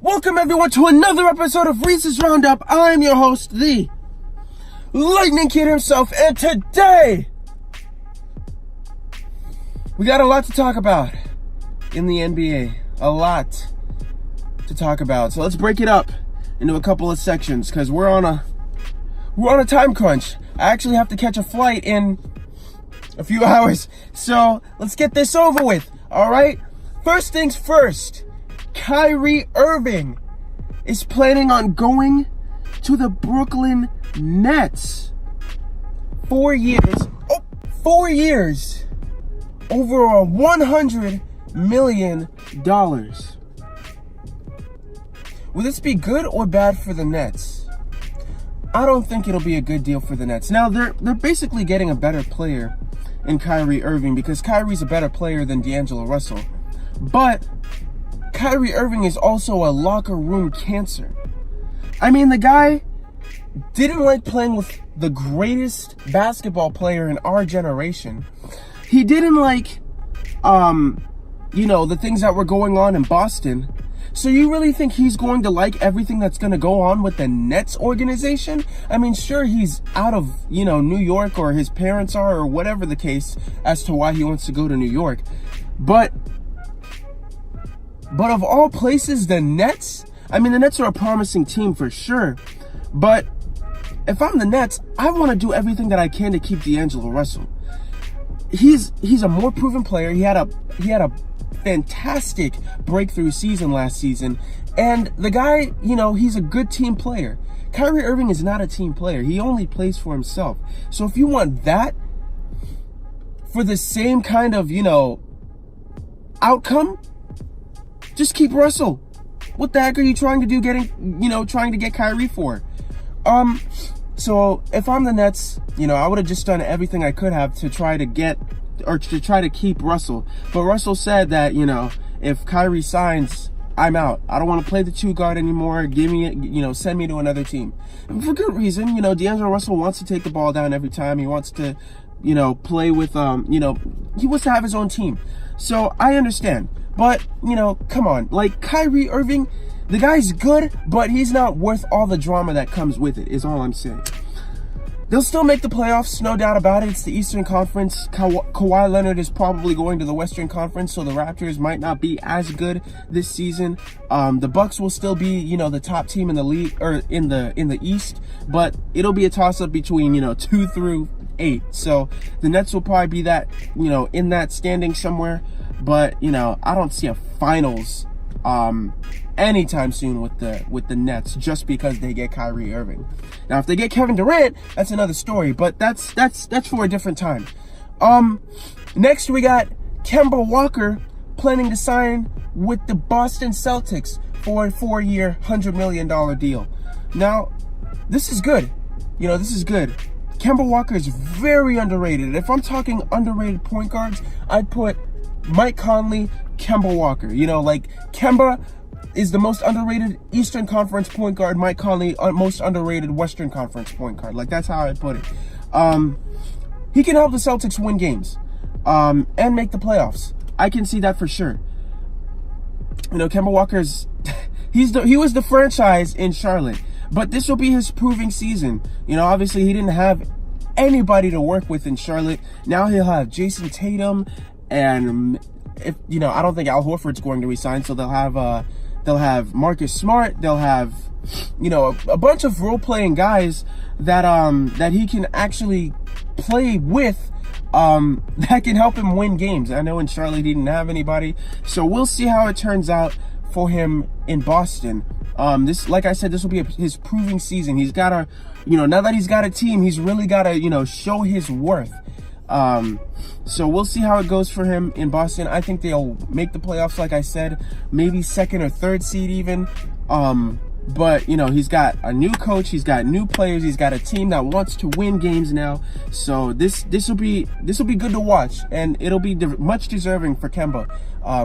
Welcome everyone to another episode of Reese's Roundup. I'm your host, the Lightning Kid himself, and today we got a lot to talk about in the NBA. A lot to talk about. So let's break it up into a couple of sections because we're on a time crunch. I actually have to catch a flight in a few hours. So let's get this over with. All right. First things first. Kyrie Irving is planning on going to the Brooklyn Nets. 4 years. 4 years. Over $100 million. Will this be good or bad for the Nets? I don't think it'll be a good deal for the Nets. Now, they're basically getting a better player in Kyrie Irving because Kyrie's a better player than D'Angelo Russell. But Kyrie Irving is also a locker room cancer. I mean, the guy didn't like playing with the greatest basketball player in our generation. He didn't like, the things that were going on in Boston. So you really think he's going to like everything that's going to go on with the Nets organization? I mean, sure, he's out of, New York, or his parents are, or whatever the case as to why he wants to go to New York. But of all places, the Nets? I mean, the Nets are a promising team for sure. But if I'm the Nets, I want to do everything that I can to keep D'Angelo Russell. He's a more proven player. He had a fantastic breakthrough season last season. And the guy, he's a good team player. Kyrie Irving is not a team player. He only plays for himself. So if you want that for the same kind of, outcome, just keep Russell. What the heck are you trying to do trying to get Kyrie for? So if I'm the Nets, I would have just done everything I could have to try to keep Russell. But Russell said that, if Kyrie signs, I'm out. I don't want to play the 2 guard anymore. Give me, send me to another team. And for good reason. D'Angelo Russell wants to take the ball down every time. He wants to, play with, he wants to have his own team. So I understand. But, come on. Like, Kyrie Irving, the guy's good, but he's not worth all the drama that comes with it, is all I'm saying. They'll still make the playoffs, no doubt about it. It's the Eastern Conference. Kawhi Leonard is probably going to the Western Conference, so the Raptors might not be as good this season. The Bucks will still be, the top team in the league, or in the East, but it'll be a toss-up between, 2 through 8. So the Nets will probably be that, in that standing somewhere. But, I don't see a finals anytime soon with the Nets just because they get Kyrie Irving. Now, if they get Kevin Durant, that's another story, but that's for a different time. Next we got Kemba Walker planning to sign with the Boston Celtics for a 4-year, $100 million deal. Now, this is good. This is good. Kemba Walker is very underrated. If I'm talking underrated point guards, I'd put Mike Conley, Kemba Walker. Kemba is the most underrated Eastern Conference point guard. Mike Conley, most underrated Western Conference point guard. That's how I put it. He can help the Celtics win games and make the playoffs. I can see that for sure. Kemba Walker's he was the franchise in Charlotte, but this will be his proving season. Obviously he didn't have anybody to work with in Charlotte. Now he'll have Jason Tatum. And if I don't think Al Horford's going to resign, so they'll have Marcus Smart. They'll have a bunch of role playing guys that he can actually play with that can help him win games. I know in Charlotte he didn't have anybody, so we'll see how it turns out for him in Boston. Like I said, this will be his proving season. He's gotta, now that he's got a team, he's really gotta show his worth. So we'll see how it goes for him in Boston. I think they'll make the playoffs, like I said, maybe 2nd or 3rd seed even. But he's got a new coach, he's got new players, he's got a team that wants to win games now. So this will be good to watch, and it'll be much deserving for Kemba,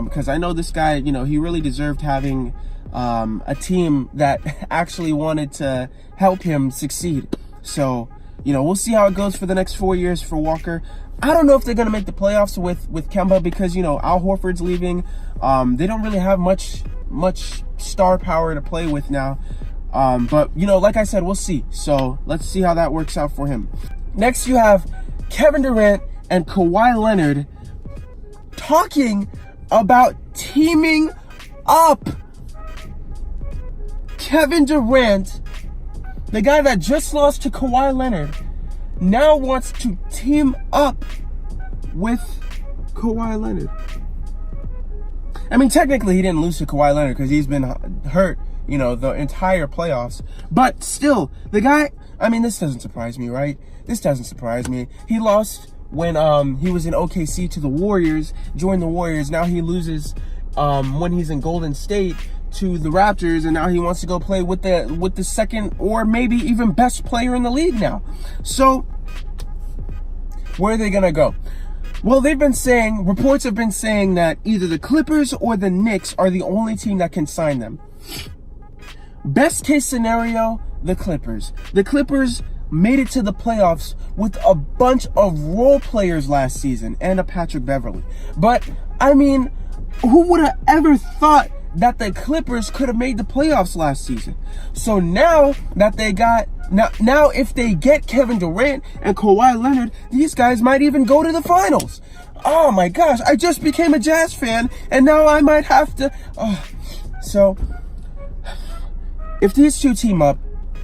because I know this guy, he really deserved having a team that actually wanted to help him succeed. So we'll see how it goes for the next 4 years for Walker. I don't know if they're going to make the playoffs with Kemba because, you know, Al Horford's leaving. They don't really have much star power to play with now. But, you know, like I said, we'll see. So let's see how that works out for him. Next, you have Kevin Durant and Kawhi Leonard talking about teaming up. Kevin Durant, the guy that just lost to Kawhi Leonard, now wants to team up with Kawhi Leonard. I mean, technically, he didn't lose to Kawhi Leonard because he's been hurt, you know, the entire playoffs. But still, the guy, I mean, this doesn't surprise me, right? This doesn't surprise me. He lost when he was in OKC to the Warriors, joined the Warriors. Now he loses when he's in Golden State to the Raptors, and now he wants to go play with the second or maybe even best player in the league now. So where are they gonna go? Well, reports have been saying that either the Clippers or the Knicks are the only team that can sign them. Best case scenario, the Clippers. The Clippers made it to the playoffs with a bunch of role players last season and a Patrick Beverley. But I mean, who would have ever thought that the Clippers could have made the playoffs last season? So now that they got, now if they get Kevin Durant and Kawhi Leonard, these guys might even go to the finals. Oh my gosh, I just became a Jazz fan and now I might have to, so if these two team up,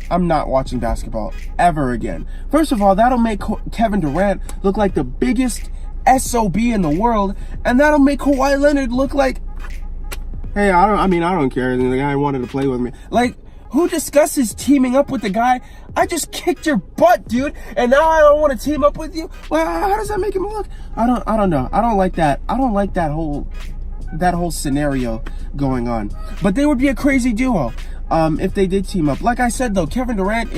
I'm not watching basketball ever again. First of all, that'll make Kevin Durant look like the biggest SOB in the world, and that'll make Kawhi Leonard look like, hey, I don't care. The guy wanted to play with me. Like, who discusses teaming up with the guy? I just kicked your butt, dude, and now I don't want to team up with you? Well, how does that make him look? I don't know. I don't like that. I don't like that whole scenario going on. But they would be a crazy duo if they did team up. Like I said, though, Kevin Durant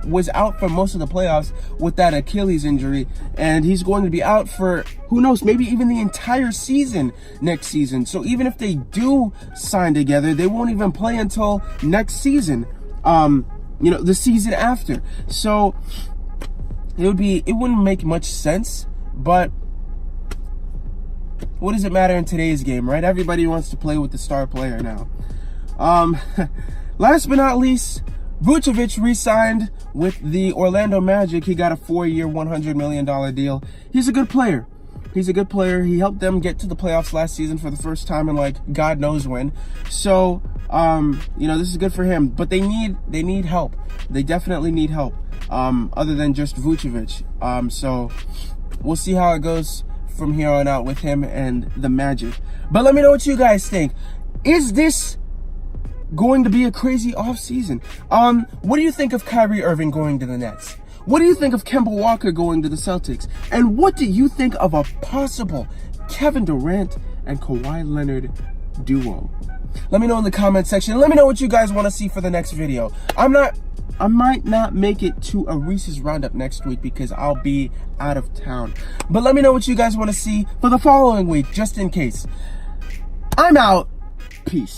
was out for most of the playoffs with that Achilles injury, and he's going to be out for, who knows, maybe even the entire season next season. So even if they do sign together, they won't even play until next season, you know, the season after. So it wouldn't make much sense, but what does it matter in today's game, right? Everybody wants to play with the star player now. Last but not least, Vucevic re-signed with the Orlando Magic. He got a 4-year, $100 million deal. He's a good player. He's a good player. He helped them get to the playoffs last season for the first time in like God knows when. So, you know, this is good for him. But they need help. They definitely need help. Other than just Vucevic. So we'll see how it goes from here on out with him and the Magic. But let me know what you guys think. Is this going to be a crazy offseason? What do you think of Kyrie Irving going to the Nets? What do you think of Kemba Walker going to the Celtics? And what do you think of a possible Kevin Durant and Kawhi Leonard duo? Let me know in the comment section. Let me know what you guys want to see for the next video. I might not make it to a Reese's Roundup next week because I'll be out of town. But let me know what you guys want to see for the following week, just in case. I'm out. Peace.